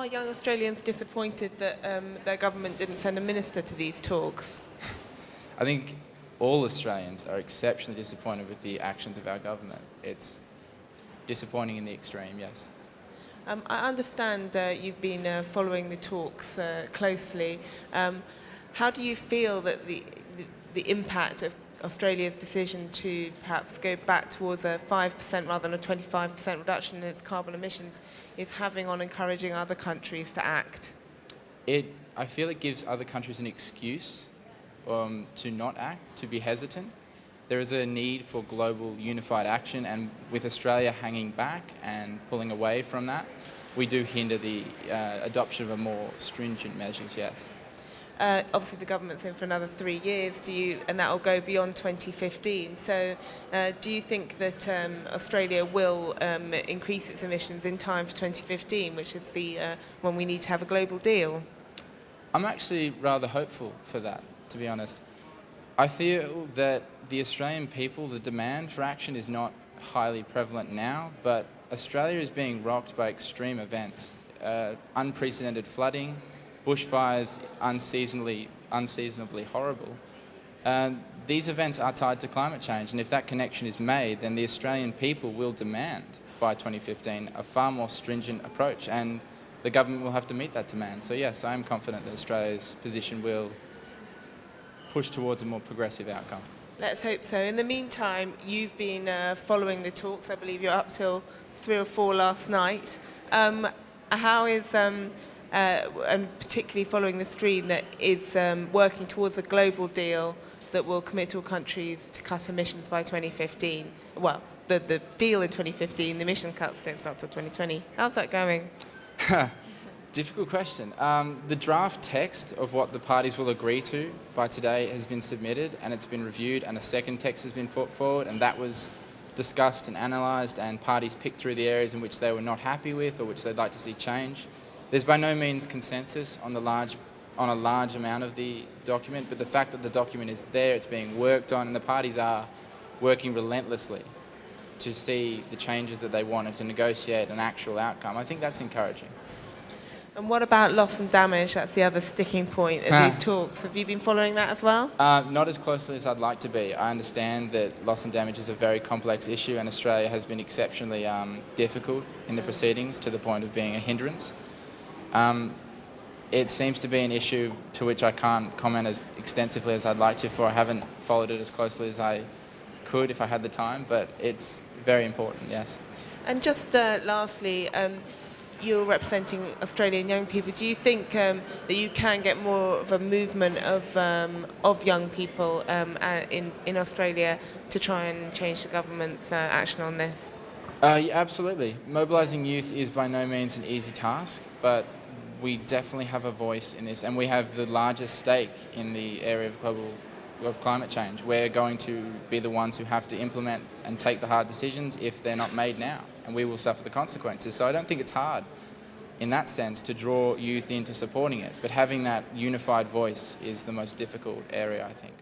Are young Australians disappointed that their government didn't send a minister to these talks? I think all Australians are exceptionally disappointed with the actions of our government. It's disappointing in the extreme, yes. I understand you've been following the talks closely. How do you feel that the impact of Australia's decision to perhaps go back towards a 5% rather than a 25% reduction in its carbon emissions is having on encouraging other countries to act? I feel it gives other countries an excuse to not act, to be hesitant. There is a need for global unified action, and with Australia hanging back and pulling away from that, we do hinder the adoption of a more stringent measures, yes. Obviously the government's in for another 3 years, and that will go beyond 2015. So do you think that Australia will increase its emissions in time for 2015, which is when we need to have a global deal? I'm actually rather hopeful for that, to be honest. I feel that the Australian people, the demand for action is not highly prevalent now, but Australia is being rocked by extreme events, unprecedented flooding, bushfires unseasonably horrible. These events are tied to climate change, and if that connection is made, then the Australian people will demand by 2015 a far more stringent approach, and the government will have to meet that demand. So yes, I am confident that Australia's position will push towards a more progressive outcome. Let's hope so. In the meantime, you've been following the talks. I believe you're up till 3 or 4 last night. How is and particularly following the stream that is working towards a global deal that will commit all countries to cut emissions by 2015. Well, the deal in 2015, the emission cuts don't start till 2020. How's that going? Difficult question. The draft text of what the parties will agree to by today has been submitted, and it's been reviewed, and a second text has been put forward, and that was discussed and analysed, and parties picked through the areas in which they were not happy with or which they'd like to see change. There's by no means consensus on a large amount of the document, but the fact that the document is there, it's being worked on, and the parties are working relentlessly to see the changes that they want and to negotiate an actual outcome, I think that's encouraging. And what about loss and damage? That's the other sticking point in these talks. Have you been following that as well? Not as closely as I'd like to be. I understand that loss and damage is a very complex issue, and Australia has been exceptionally difficult in the proceedings to the point of being a hindrance. It seems to be an issue to which I can't comment as extensively as I'd like to, for I haven't followed it as closely as I could if I had the time, but it's very important, yes. And just lastly, you're representing Australian young people. Do you think that you can get more of a movement of young people in Australia to try and change the government's action on this? Yeah, absolutely. Mobilising youth is by no means an easy task, but we definitely have a voice in this, and we have the largest stake in the area of climate change. We're going to be the ones who have to implement and take the hard decisions if they're not made now, and we will suffer the consequences. So I don't think it's hard in that sense to draw youth into supporting it, but having that unified voice is the most difficult area, I think.